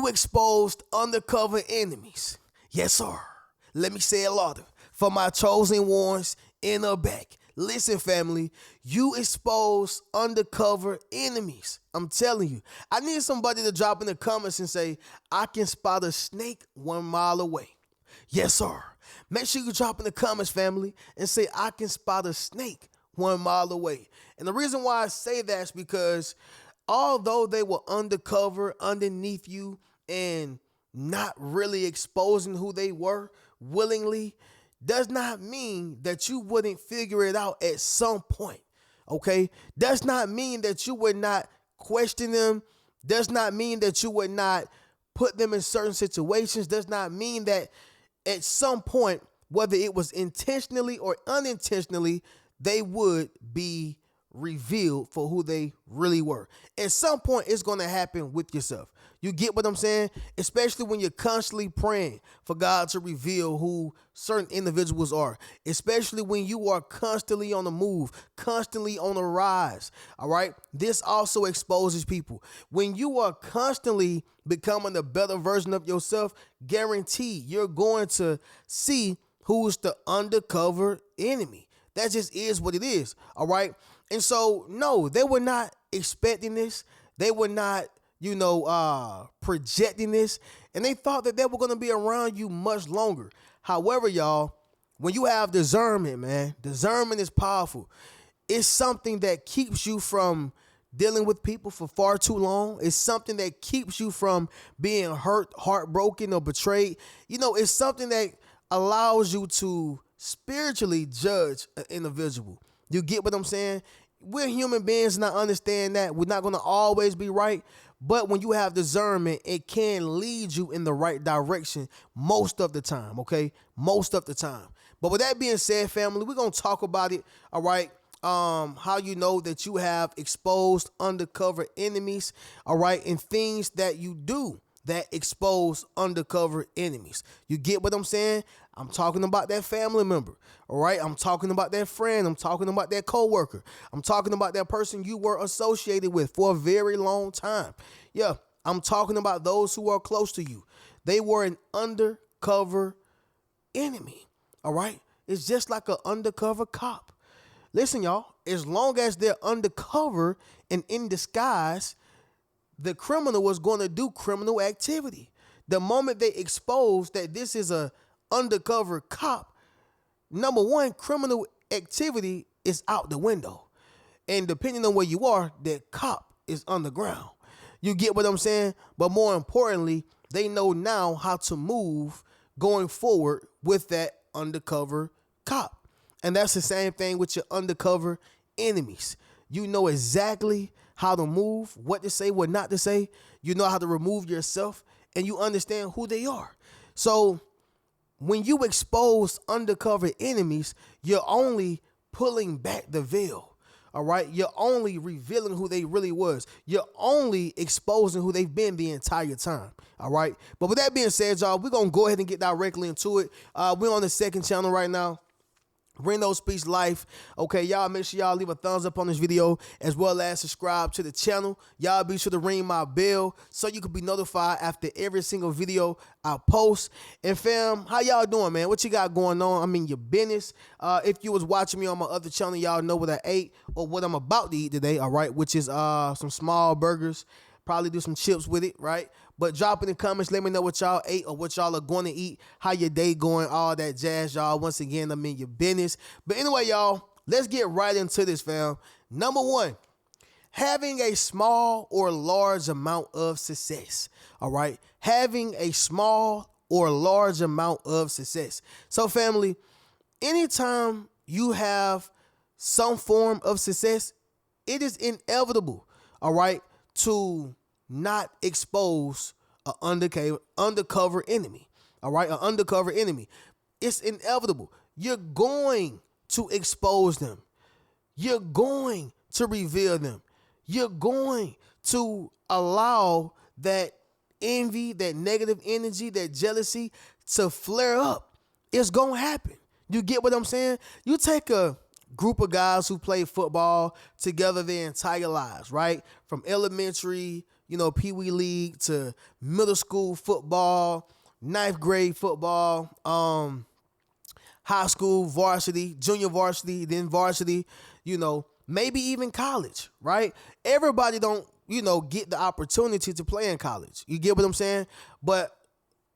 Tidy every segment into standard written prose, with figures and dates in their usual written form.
You exposed undercover enemies. Yes, sir. Let me say it louder. For my chosen ones in the back. Listen, family, you expose undercover enemies. I'm telling you. I need somebody to drop in the comments and say, I can spot a snake 1 mile away. Yes, sir. Make sure you drop in the comments, family, and say, I can spot a snake 1 mile away. And the reason why I say that is because although they were undercover underneath you and not really exposing who they were willingly, does not mean that you wouldn't figure it out at some point, okay? Does not mean that you would not question them. Does not mean that you would not put them in certain situations. Does not mean that at some point, whether it was intentionally or unintentionally, they would be revealed for who they really were. At some point, it's going to happen with yourself. You get what I'm saying? Especially when you're constantly praying for God to reveal who certain individuals are. Especially when you are constantly on the move, constantly on the rise. All right? This also exposes people. When you are constantly becoming a better version of yourself, guaranteed you're going to see who's the undercover enemy. That just is what it is. All right? And so, no, they were not expecting this. They were not, projecting this. And they thought that they were going to be around you much longer. However, y'all, when you have discernment, man, discernment is powerful. It's something that keeps you from dealing with people for far too long. It's something that keeps you from being hurt, heartbroken, or betrayed. It's something that allows you to spiritually judge an individual. You get what I'm saying? We're human beings and I understand that. We're not going to always be right. But when you have discernment, it can lead you in the right direction most of the time, okay? Most of the time. But with that being said, family, we're going to talk about it, all right? How you know that you have exposed undercover enemies, all right? And things that you do that expose undercover enemies. You get what I'm saying? I'm talking about that family member, all right? I'm talking about that friend. I'm talking about that coworker. I'm talking about that person you were associated with for a very long time. Yeah, I'm talking about those who are close to you. They were an undercover enemy, all right? It's just like an undercover cop. Listen, y'all, as long as they're undercover and in disguise, the criminal was going to do criminal activity. The moment they expose that this is a undercover cop, number one, criminal activity is out the window. And depending on where you are, that cop is underground. You get what I'm saying? But more importantly, they know now how to move going forward with that undercover cop. And that's the same thing with your undercover enemies. You know exactly how to move, what to say, what not to say. You know how to remove yourself, and you understand who they are. So when you expose undercover enemies, you're only pulling back the veil, all right? You're only revealing who they really was. You're only exposing who they've been the entire time, all right? But with that being said, y'all, we're going to go ahead and get directly into it. We're on the second channel right now. Reno Speaks Life. Okay, y'all make sure y'all leave a thumbs up on this video as well as subscribe to the channel. Y'all be sure to ring my bell so you can be notified after every single video I post. And fam, how y'all doing, man? What you got going on? I mean, your business. If you was watching me on my other channel, y'all know what I ate or what I'm about to eat today, all right? Which is some small burgers. Probably do some chips with it, right? But drop in the comments, let me know what y'all ate or what y'all are going to eat, how your day going, all that jazz, y'all. Once again, I'm in your business. But anyway, y'all, let's get right into this, fam. Number one, having a small or large amount of success, all right? Having a small or large amount of success. So, family, anytime you have some form of success, it is inevitable, all right, to not expose an undercover enemy, all right? An undercover enemy. It's inevitable. You're going to expose them. You're going to reveal them. You're going to allow that envy, that negative energy, that jealousy to flare up. It's going to happen. You get what I'm saying? You take a group of guys who play football together their entire lives, right? From elementary, Pee Wee League to middle school football, ninth grade football, high school varsity, junior varsity, then varsity, maybe even college, right? Everybody don't, get the opportunity to play in college. You get what I'm saying? But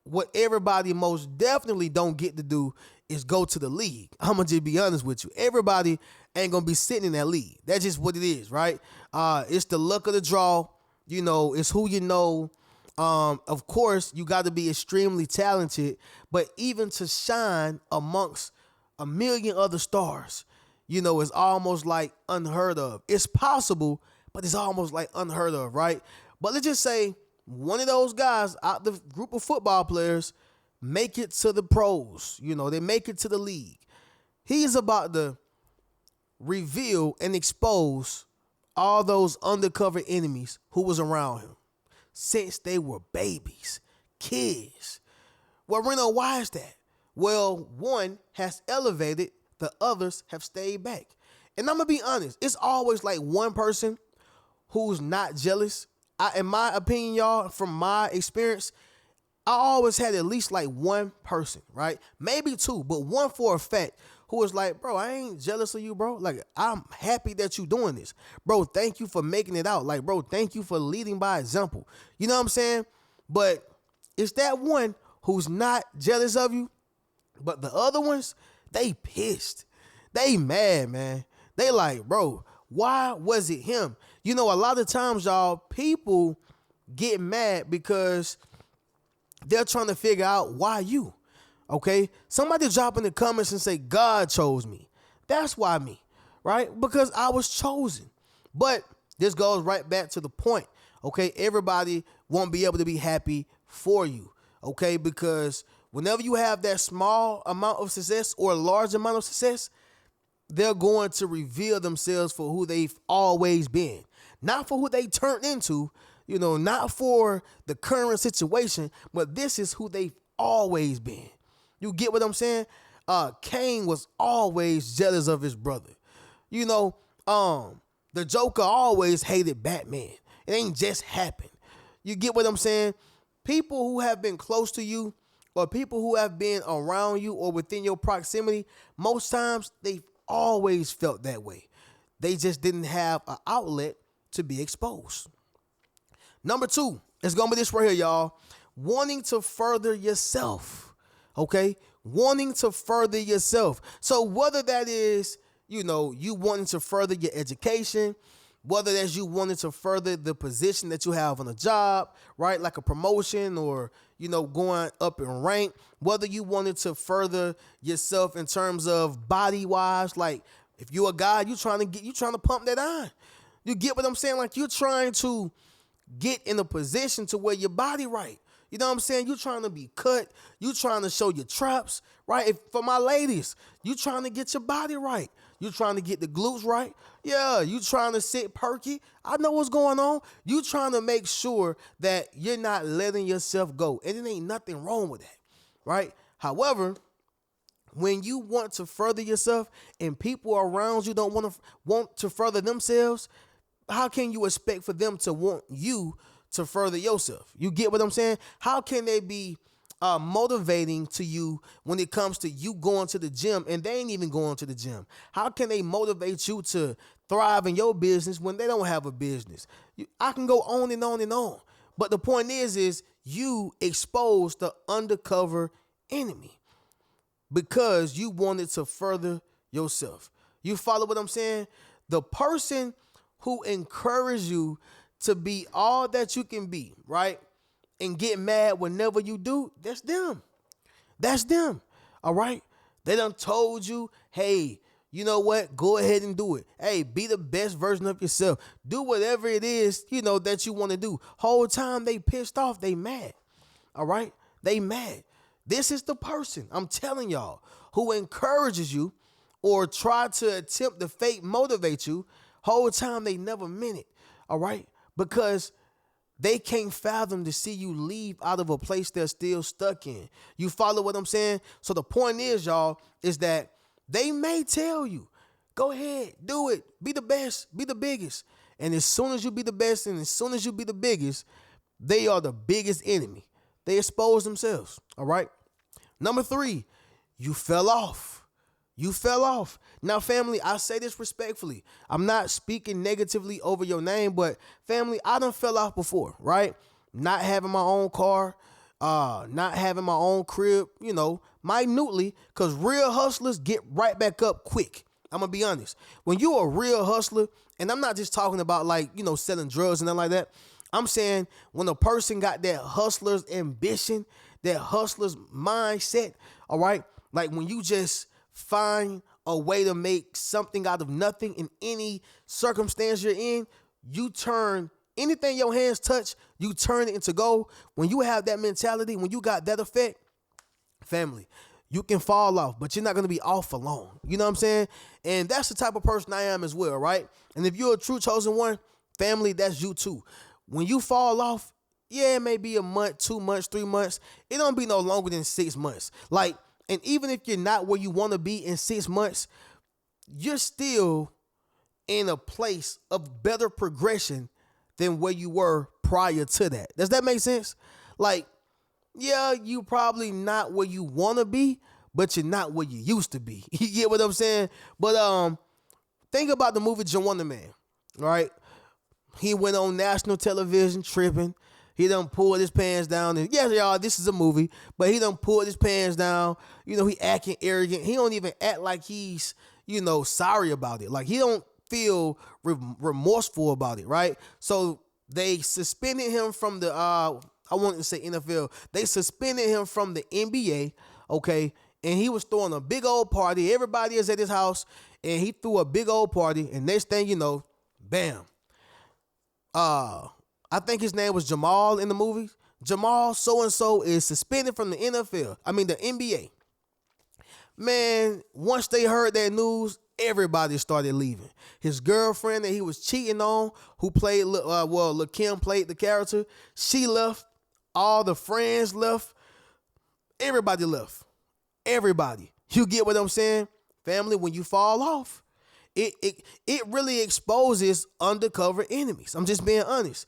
what everybody most definitely don't get to do is go to the league. I'm gonna just be honest with you. Everybody ain't gonna be sitting in that league. That's just what it is, right? It's the luck of the draw. It's who you know. Of course, you got to be extremely talented, but even to shine amongst a million other stars, it's almost like unheard of. It's possible, but it's almost like unheard of, right? But let's just say one of those guys out the group of football players make it to the pros. They make it to the league. He's about to reveal and expose all those undercover enemies who was around him since they were babies, kids. Well, Reno, why is that? Well, one has elevated, the others have stayed back. And I'm going to be honest, it's always like one person who's not jealous. In my opinion, y'all, from my experience, I always had at least like one person, right? Maybe two, but one for a fact who was like, bro, I ain't jealous of you, bro. Like, I'm happy that you doing this. Bro, thank you for making it out. Like, bro, thank you for leading by example. You know what I'm saying? But it's that one who's not jealous of you, but the other ones, they pissed. They mad, man. They like, bro, why was it him? A lot of times, y'all, people get mad because they're trying to figure out why you. Okay? Somebody drop in the comments and say, God chose me. That's why me, right? Because I was chosen. But this goes right back to the point, okay? Everybody won't be able to be happy for you, okay? Because whenever you have that small amount of success or a large amount of success, they're going to reveal themselves for who they've always been. Not for who they turned into, not for the current situation, but this is who they've always been. You get what I'm saying? Cain was always jealous of his brother. The Joker always hated Batman. It ain't just happened. You get what I'm saying? People who have been close to you or people who have been around you or within your proximity, most times they've always felt that way. They just didn't have an outlet to be exposed. Number two, it's going to be this right here, y'all. Wanting to further yourself. Okay? Wanting to further yourself. So whether that is, you wanting to further your education, whether that's you wanting to further the position that you have on a job, right? Like a promotion or, going up in rank, whether you wanted to further yourself in terms of body wise, like if you're a guy, you trying to pump that iron. You get what I'm saying? Like you're trying to get in a position to where your body right. You know what I'm saying? You trying to be cut. You trying to show your traps, right? For my ladies, you trying to get your body right. You trying to get the glutes right. Yeah, you trying to sit perky. I know what's going on. You trying to make sure that you're not letting yourself go. And it ain't nothing wrong with that, right? However, when you want to further yourself and people around you don't want to further themselves, how can you expect for them to want you to further yourself? You get what I'm saying? How can they be motivating to you when it comes to you going to the gym and they ain't even going to the gym? How can they motivate you to thrive in your business when they don't have a business? I can go on and on and on. But the point is you exposed the undercover enemy because you wanted to further yourself. You follow what I'm saying? The person who encouraged you to be all that you can be, right? And get mad whenever you do, that's them. That's them, all right? They done told you, hey, you know what? Go ahead and do it. Hey, be the best version of yourself. Do whatever it is, that you want to do. Whole time they pissed off, they mad, all right? They mad. This is the person, I'm telling y'all, who encourages you or try to attempt to fake motivate you. Whole time they never meant it, all right? Because they can't fathom to see you leave out of a place they're still stuck in. You follow what I'm saying? So the point is, y'all, is that they may tell you, go ahead, do it, be the best, be the biggest. And as soon as you be the best and as soon as you be the biggest, they are the biggest enemy. They expose themselves. All right. Number 3, you fell off. You fell off. Now, family, I say this respectfully. I'm not speaking negatively over your name, but family, I done fell off before, right? Not having my own car, not having my own crib, minutely, because real hustlers get right back up quick. I'm going to be honest. When you're a real hustler, and I'm not just talking about selling drugs and nothing like that. I'm saying when a person got that hustler's ambition, that hustler's mindset, all right? Like when you just find a way to make something out of nothing in any circumstance you're in, you turn anything your hands touch, you turn it into gold. When you have that mentality, when you got that effect, family, you can fall off, but you're not going to be off for long. You know what I'm saying? And that's the type of person I am as well, right? And if you're a true chosen one, family, that's you too. When you fall off, yeah, it may be a month, 2 months, 3 months. It don't be no longer than 6 months. And even if you're not where you want to be in 6 months, you're still in a place of better progression than where you were prior to that. Does that make sense? Yeah, you probably not where you want to be, but you're not where you used to be. You get what I'm saying? But think about the movie Wonder Man, right? He went on national television tripping. He done pulled his pants down. And yes, y'all, this is a movie, but he done pulled his pants down. He acting arrogant. He don't even act like he's, sorry about it. Like he don't feel remorseful about it, right? So they suspended him from the, I wanted to say NFL. They suspended him from the NBA, okay? And he was throwing a big old party. Everybody is at his house, and he threw a big old party. And next thing you know, bam. I think his name was Jamal in the movie. Jamal so-and-so is suspended from the NFL. I mean, the NBA. Man, once they heard that news, everybody started leaving. His girlfriend that he was cheating on, who played, Kim played the character, she left. All the friends left. Everybody left. Everybody. You get what I'm saying? Family, when you fall off, it really exposes undercover enemies. I'm just being honest.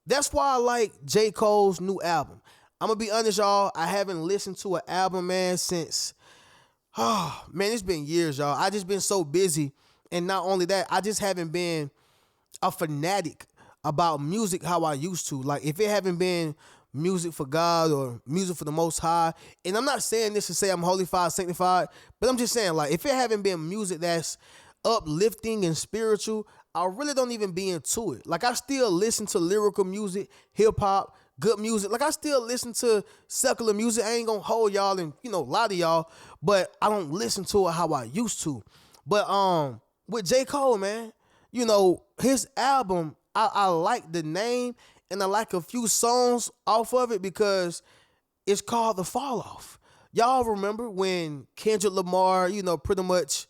That's why I like J. Cole's new album. I'm going to be honest, y'all. I haven't listened to an album, man, since, it's been years, y'all. I just been so busy. And not only that, I just haven't been a fanatic about music how I used to. Like, if it haven't been music for God or music for the Most High, and I'm not saying this to say I'm holified, sanctified, but I'm just saying, like, if it haven't been music that's uplifting and spiritual, I really don't even be into it. Like, I still listen to lyrical music, hip hop, good music. Like, I still listen to secular music. I ain't gonna hold y'all and lie to y'all, but I don't listen to it how I used to. But with J. Cole, man, his album, I like the name and I like a few songs off of it because it's called The Fall Off. Y'all remember when Kendrick Lamar, pretty much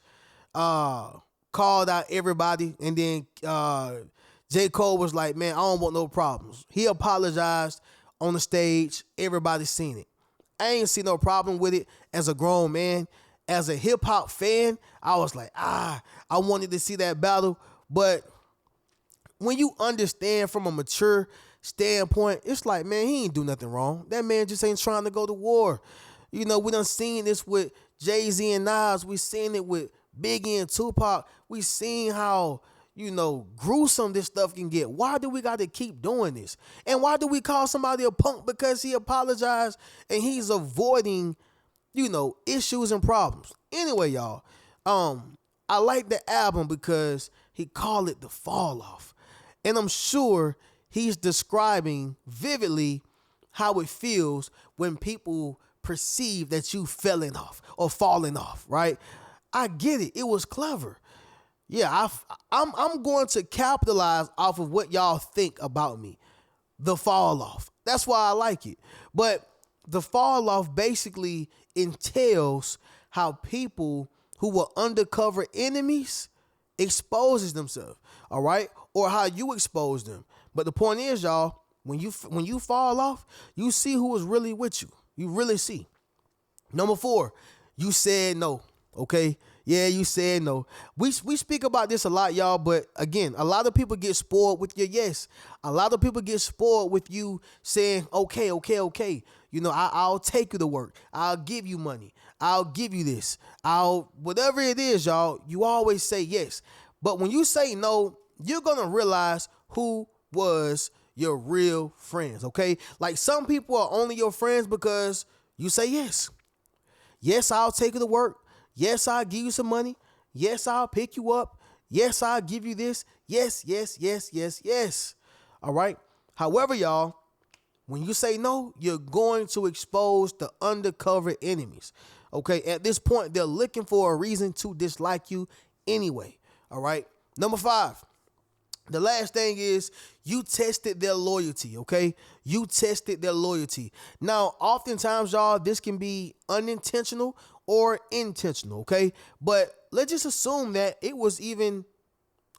called out everybody, and then J. Cole was like, man, I don't want no problems. He apologized on the stage. Everybody seen it. I ain't see no problem with it as a grown man. As a hip-hop fan, I was like, I wanted to see that battle. But when you understand from a mature standpoint, it's like, man, he ain't do nothing wrong. That man just ain't trying to go to war. We done seen this with Jay-Z and Nas. We seen it with Biggie and Tupac. We seen how, gruesome this stuff can get. Why do we got to keep doing this? And why do we call somebody a punk because he apologized and he's avoiding, issues and problems? Anyway, y'all, I like the album because he called it The Fall Off. And I'm sure he's describing vividly how it feels when people perceive that you falling off or falling off, right? I get it. It was clever. Yeah, I'm going to capitalize off of what y'all think about me. The fall off. That's why I like it. But the fall off basically entails how people who were undercover enemies exposes themselves, all right? Or how you expose them. But the point is, y'all, when you fall off, you see who is really with you. You really see. Number 4, you said no. Okay, Yeah, you said no. We speak about this a lot, y'all, but again, a lot of people get spoiled with your yes. A lot of people get spoiled with you saying, okay, okay, okay. You know, I'll take you to work. I'll give you money. I'll give you this. Whatever it is, y'all, you always say yes. But when you say no, you're going to realize who was your real friends, okay? Like some people are only your friends because you say yes. Yes, I'll take you to work. Yes, I'll give you some money. Yes, I'll pick you up. Yes, I'll give you this. Yes, yes, yes, yes, yes. All right. However, y'all, when you say no, you're going to expose the undercover enemies. Okay. At this point, they're looking for a reason to dislike you anyway. All right. Number 5. The last thing is you tested their loyalty, okay? You tested their loyalty. Now, oftentimes, y'all, this can be unintentional or intentional, okay? But let's just assume that it was even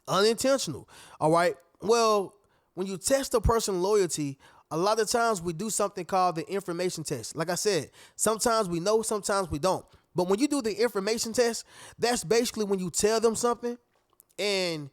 unintentional, all right? Well, when you test a person's loyalty, a lot of times we do something called the information test. Like I said, sometimes we know, sometimes we don't. But when you do the information test, that's basically when you tell them something and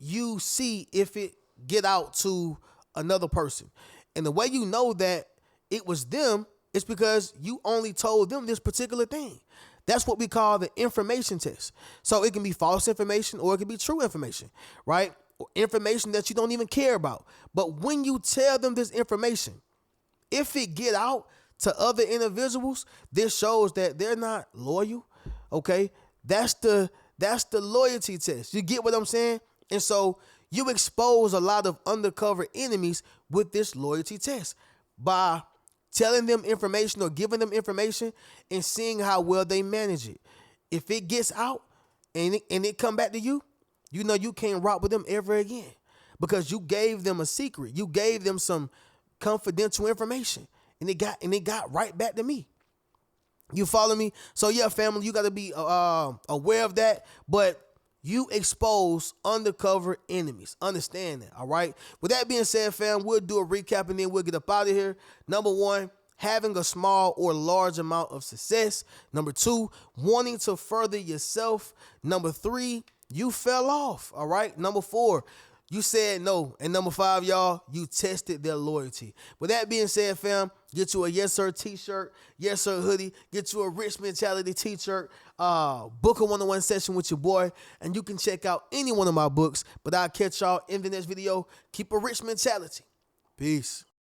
you see if it get out to another person. And the way you know that it was them is because you only told them this particular thing. That's what we call the information test. So it can be false information or it can be true information, right? Or information that you don't even care about. But when you tell them this information, if it get out to other individuals, this shows that they're not loyal, okay? That's the loyalty test. You get what I'm saying? And so you expose a lot of undercover enemies with this loyalty test by telling them information or giving them information and seeing how well they manage it. If it gets out and it come back to you, you know you can't rock with them ever again because you gave them a secret. You gave them some confidential information and it got right back to me. You follow me? So yeah, family, you got to be aware of that. But you expose undercover enemies. Understand that, all right? With that being said, fam, we'll do a recap and then we'll get up out of here. Number 1, having a small or large amount of success. Number 2, wanting to further yourself. Number 3, you fell off, all right? Number 4, you said no. And number 5, y'all, you tested their loyalty. With that being said, fam, get you a Yes Sir t-shirt, Yes Sir hoodie, get you a Rich Mentality t-shirt, book a one-on-one session with your boy, and you can check out any one of my books. But I'll catch y'all in the next video. Keep a rich mentality. Peace.